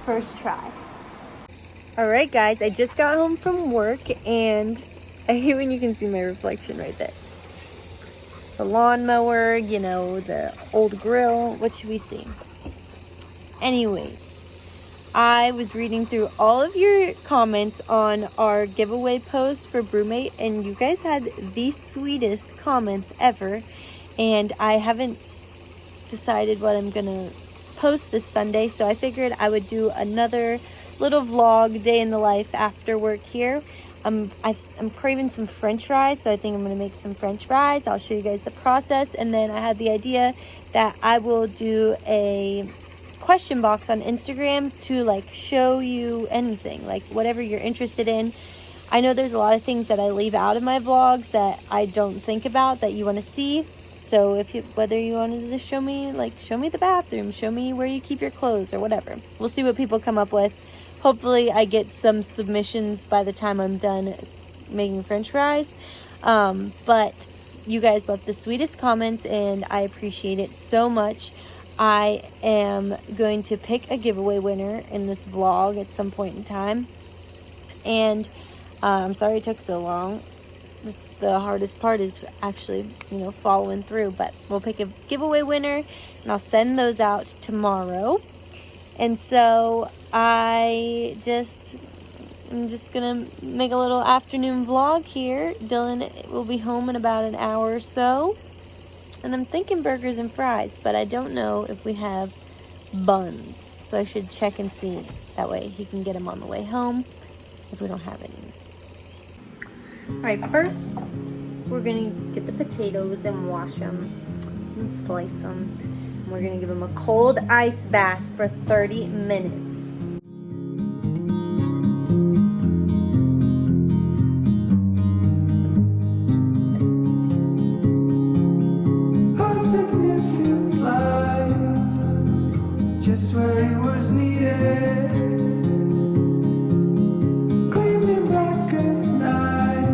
first try. All right, guys, I just got home from work, and I hate when you can see my reflection right there. The lawnmower, you know, the old grill. What should we see? Anyway, I was reading through all of your comments on our giveaway post for Brewmate, and you guys had the sweetest comments ever. And I haven't decided what I'm gonna post this Sunday, so I figured I would do another little vlog, day in the life after work here. I'm craving some french fries, so I think I'm gonna make some french fries. I'll show you guys the process, and then I had the idea that I will do a question box on Instagram to like show you anything, like whatever you're interested in. I know there's a lot of things that I leave out of my vlogs that I don't think about that you want to see. So whether you wanted to show me the bathroom, show me where you keep your clothes or whatever. We'll see what people come up with. Hopefully I get some submissions by the time I'm done making french fries. But you guys left the sweetest comments, and I appreciate it so much. I am going to pick a giveaway winner in this vlog at some point in time. And I'm sorry it took so long. That's the hardest part, is actually, following through. But we'll pick a giveaway winner, and I'll send those out tomorrow. And so I'm just gonna make a little afternoon vlog here. Dylan will be home in about an hour or so. And I'm thinking burgers and fries, but I don't know if we have buns. So I should check and see. That way he can get them on the way home if we don't have any. All right, first we're gonna get the potatoes and wash them and slice them. We're gonna give them a cold ice bath for 30 minutes. A significant light, just where it was needed, gleaming black as night,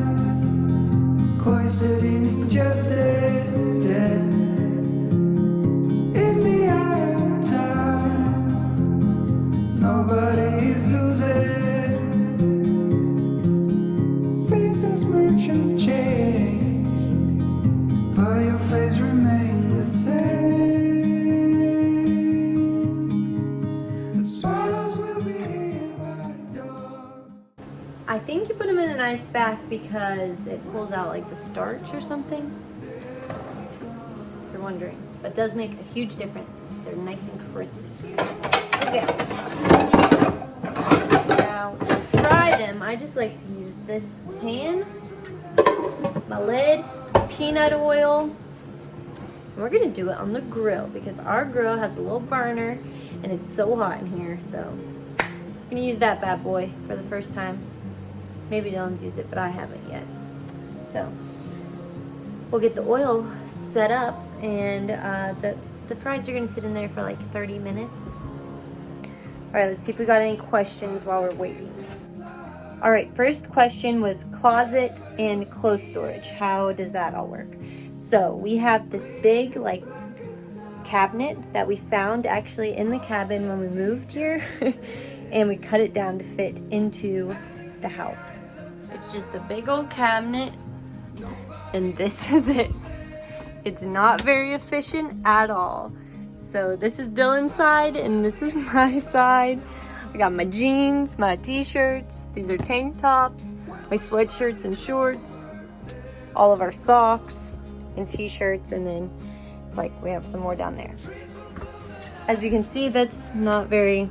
cloistered in injustice, dead. Nobody's losing. Faces merge and change, but your face remains the same. The swallows will be here by dawn. I think you put them in an ice bath because it pulls out like the starch or something. If you're wondering, but it does make a huge difference. They're nice and crispy. Okay. Now, to fry them, I just like to use this pan, my lid, peanut oil. And we're gonna do it on the grill because our grill has a little burner and it's so hot in here. So I'm gonna use that bad boy for the first time. Maybe Dylan's used it, but I haven't yet. So we'll get the oil set up, and the fries are gonna sit in there for like 30 minutes. All right, let's see if we got any questions while we're waiting. All right, first question was closet and clothes storage. How does that all work? So we have this big like cabinet that we found actually in the cabin when we moved here and we cut it down to fit into the house. It's just a big old cabinet, and this is it. It's not very efficient at all. So this is Dylan's side and this is my side. I got my jeans, my t-shirts, these are tank tops, my sweatshirts and shorts, all of our socks and t-shirts, and then like we have some more down there. As you can see, that's not very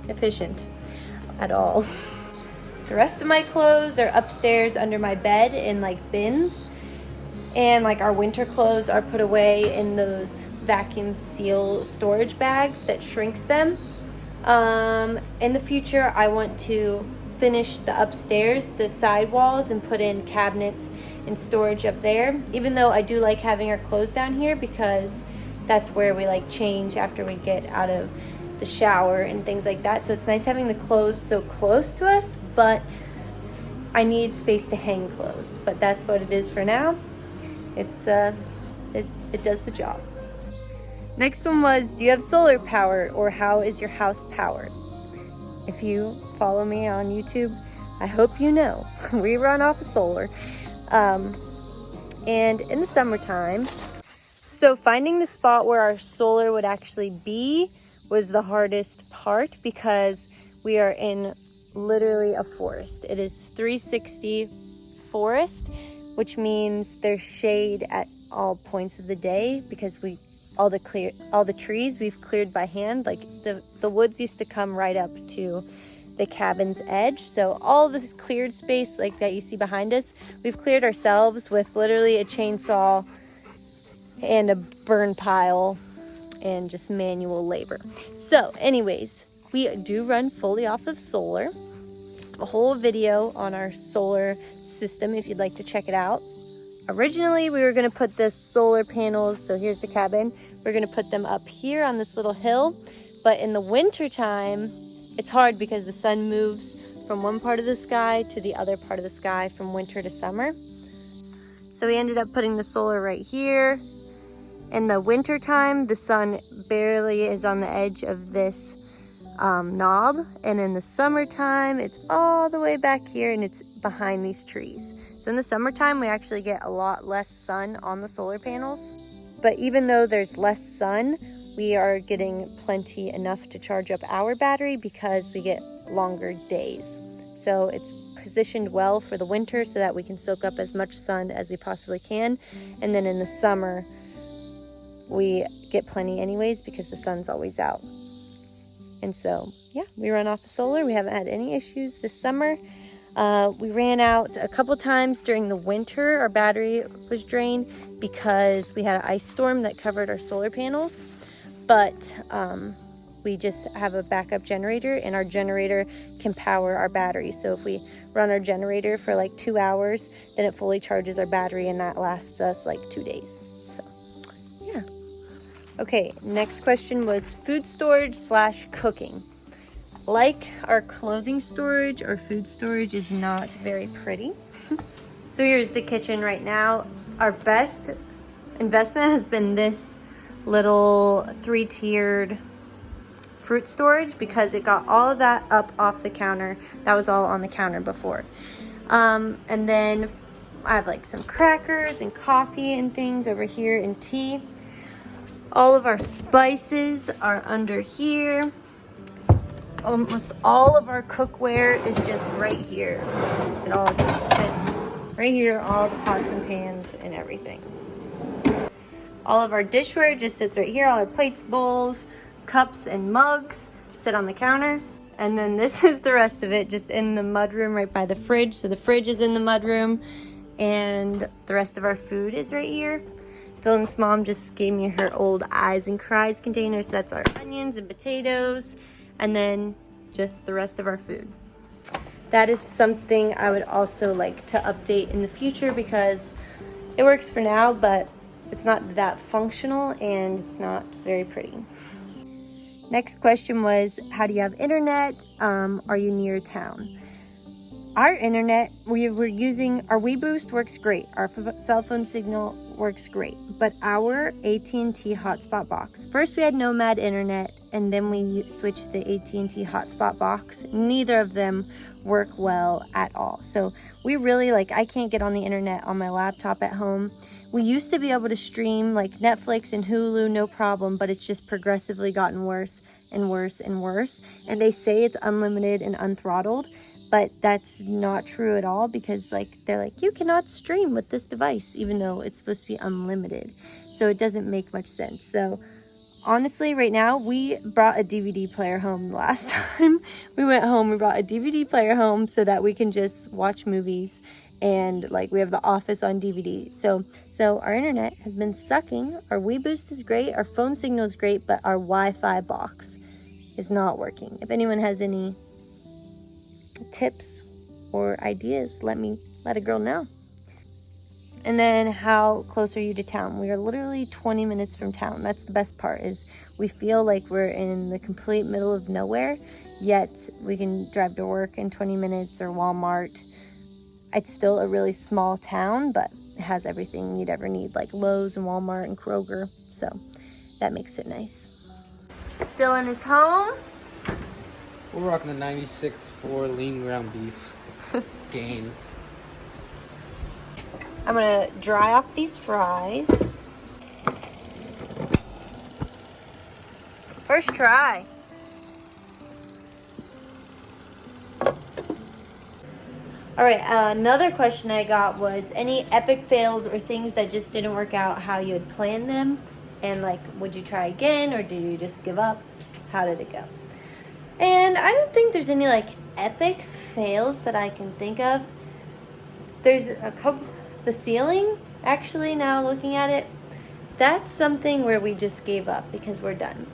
efficient at all. The rest of my clothes are upstairs under my bed in like bins, and like our winter clothes are put away in those vacuum seal storage bags that shrinks them. In the future, I want to finish the upstairs, the side walls, and put in cabinets and storage up there, even though I do like having our clothes down here because that's where we like change after we get out of the shower and things like that. So it's nice having the clothes so close to us, but I need space to hang clothes. But that's what it is for now. It's it does the job. Next one was, do you have solar power, or how is your house powered? If you follow me on YouTube, I hope you know we run off of solar. And in the summertime, so finding the spot where our solar would actually be was the hardest part, because we are in literally a forest. It is 360 forest, which means there's shade at all points of the day, because all the trees we've cleared by hand. Like the woods used to come right up to the cabin's edge, so all the cleared space like that you see behind us, we've cleared ourselves with literally a chainsaw and a burn pile and just manual labor. So anyways, we do run fully off of solar. A whole video on our solar system if you'd like to check it out. Originally we were going to put the solar panels, so here's the cabin, we're going to put them up here on this little hill, but in the winter time it's hard because the sun moves from one part of the sky to the other part of the sky from winter to summer. So we ended up putting the solar right here. In the winter time, the sun barely is on the edge of this knob, and in the summertime it's all the way back here and it's behind these trees. So in the summertime we actually get a lot less sun on the solar panels, but even though there's less sun, we are getting plenty enough to charge up our battery because we get longer days. So it's positioned well for the winter so that we can soak up as much sun as we possibly can, and then in the summer we get plenty anyways because the sun's always out. And so yeah, we run off of solar. We haven't had any issues this summer. We ran out a couple times during the winter. Our battery was drained because we had an ice storm that covered our solar panels, but we just have a backup generator, and our generator can power our battery. So if we run our generator for like 2 hours, then it fully charges our battery, and that lasts us like 2 days. So yeah. Okay, next question was food storage / cooking. Like our clothing storage, our food storage is not very pretty. So here's the kitchen right now. Our best investment has been this little 3-tiered fruit storage because it got all of that up off the counter. That was all on the counter before. And then I have like some crackers and coffee and things over here and tea. All of our spices are under here. Almost all of our cookware is just right here. It all just fits right here, all the pots and pans and everything. All of our dishware just sits right here. All our plates, bowls, cups, and mugs sit on the counter. And then this is the rest of it, just in the mudroom right by the fridge. So the fridge is in the mudroom, and the rest of our food is right here. Dylan's mom just gave me her old Eyes and Cries container. So that's our onions and potatoes, and then just the rest of our food. That is something I would also like to update in the future because it works for now, but it's not that functional and it's not very pretty. Next question was, how do you have internet? Are you near town? Our internet, we were using, our WeBoost works great. Our cell phone signal works great. But our AT&T hotspot box, first we had Nomad internet, and then we switched the AT&T hotspot box. Neither of them work well at all. So we really, I can't get on the internet on my laptop at home. We used to be able to stream like Netflix and Hulu, no problem, but it's just progressively gotten worse and worse and worse. And they say it's unlimited and unthrottled, but that's not true at all because they're like, you cannot stream with this device, even though it's supposed to be unlimited. So it doesn't make much sense. So honestly, right now, we brought a DVD player home the last time we went home. We brought a DVD player home so that we can just watch movies, and we have The Office on DVD. So our internet has been sucking. Our WeBoost is great. Our phone signal is great, but our Wi-Fi box is not working. If anyone has any tips or ideas, let a girl know. And then, how close are you to town? We are literally 20 minutes from town. That's the best part, is we feel like we're in the complete middle of nowhere, yet we can drive to work in 20 minutes or Walmart. It's still a really small town, but it has everything you'd ever need, like Lowe's and Walmart and Kroger. So that makes it nice. Dylan is home. We're rocking the 96 for lean ground beef. Gains. I'm gonna dry off these fries. First try. All right, another question I got was any epic fails or things that just didn't work out how you had planned them, and like, would you try again or did you just give up? How did it go? And I don't think there's any like epic fails that I can think of. There's a couple, the ceiling, actually, now looking at it, that's something where we just gave up because we're done.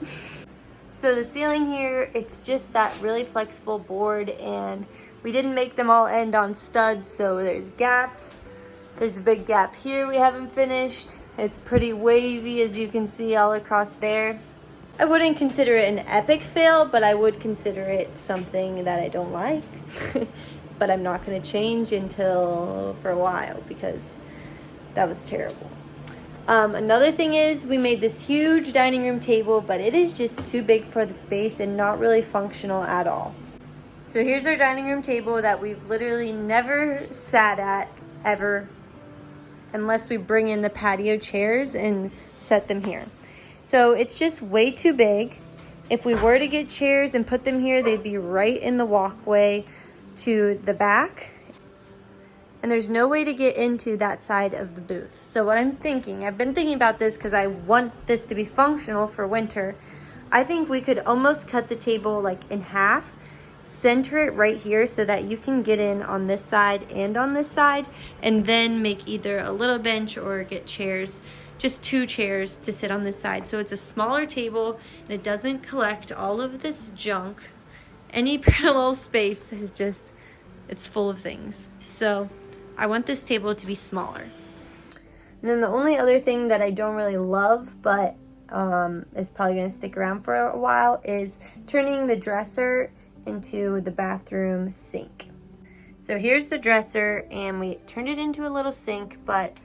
So the ceiling here, it's just that really flexible board, and we didn't make them all end on studs, so there's gaps. There's a big gap here we haven't finished. It's pretty wavy, as you can see all across there. I wouldn't consider it an epic fail, but I would consider it something that I don't like. But I'm not going to change until for a while because that was terrible. Another thing is we made this huge dining room table, but it is just too big for the space and not really functional at all. So here's our dining room table that we've literally never sat at ever, unless we bring in the patio chairs and set them here. So it's just way too big. If we were to get chairs and put them here, they'd be right in the walkway to the back. And there's no way to get into that side of the booth. So what I'm thinking, I've been thinking about this because I want this to be functional for winter. I think we could almost cut the table like in half, center it right here so that you can get in on this side and on this side, and then make either a little bench or get chairs, just 2 chairs to sit on this side. So it's a smaller table and it doesn't collect all of this junk. Any parallel space is just, it's full of things. So I want this table to be smaller. And then the only other thing that I don't really love, but is probably gonna stick around for a while, is turning the dresser into the bathroom sink. So here's the dresser, and we turned it into a little sink, but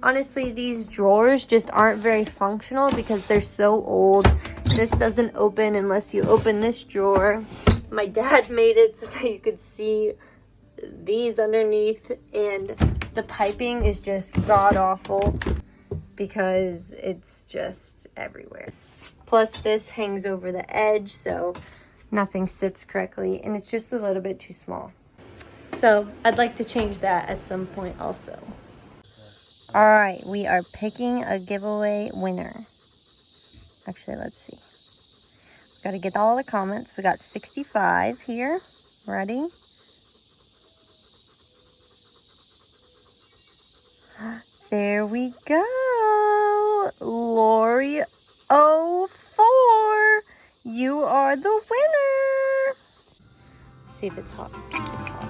honestly, these drawers just aren't very functional because they're so old. This doesn't open unless you open this drawer. My dad made it so that you could see these underneath, and the piping is just god-awful because it's just everywhere. Plus this hangs over the edge, so nothing sits correctly, and it's just a little bit too small. So I'd like to change that at some point also. All right, we are picking a giveaway winner. Actually, let's see. Got to get all the comments. We got 65 here. Ready? There we go. Lori 04. You are the winner. Let's see if it's hot. It's hot.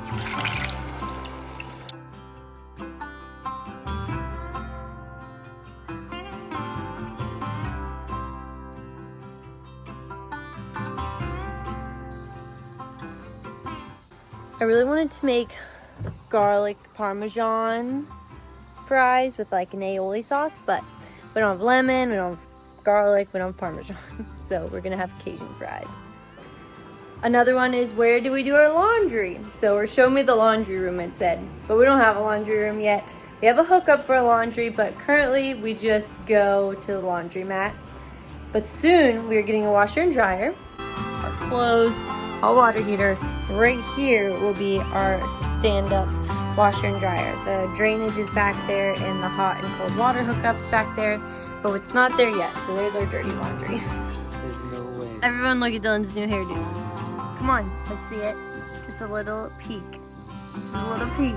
I really wanted to make garlic Parmesan fries with like an aioli sauce, but we don't have lemon, we don't have garlic, we don't have Parmesan. So we're gonna have Cajun fries. Another one is, where do we do our laundry? So, or show me the laundry room, it said. But we don't have a laundry room yet. We have a hookup for laundry, but currently we just go to the laundromat. But soon we're getting a washer and dryer, our clothes, a water heater. Right here will be our stand-up washer and dryer. The drainage is back there and the hot and cold water hookups back there, but it's not there yet. So there's our dirty laundry. There's no way. Everyone look at Dylan's new hairdo. Come on, let's see it. Just a little peek. Just a little peek.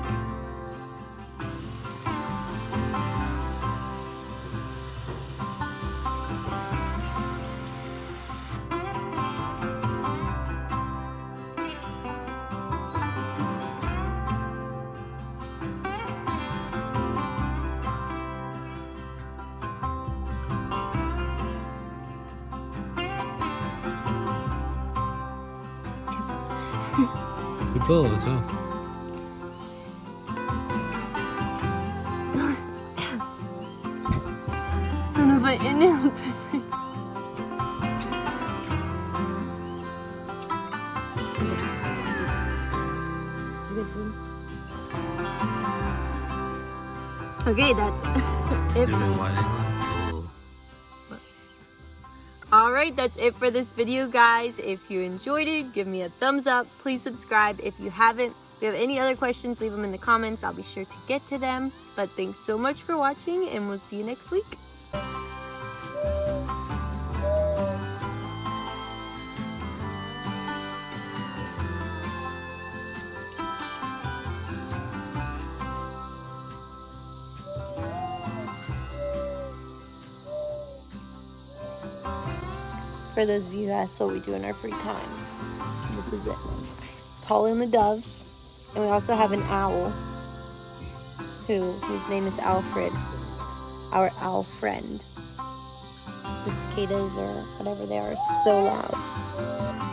Good huh? I don't know if I inhaled. Okay, that's it. Give me one. Alright, that's it for this video, guys. If you enjoyed it, give me a thumbs up. Please subscribe if you haven't. If you have any other questions, leave them in the comments. I'll be sure to get to them. But thanks so much for watching, and we'll see you next week. For those of you who ask what we do in our free time, this is it. Polly and the doves, and we also have an owl, whose name is Alfred, our owl friend. The cicadas or whatever they are so loud.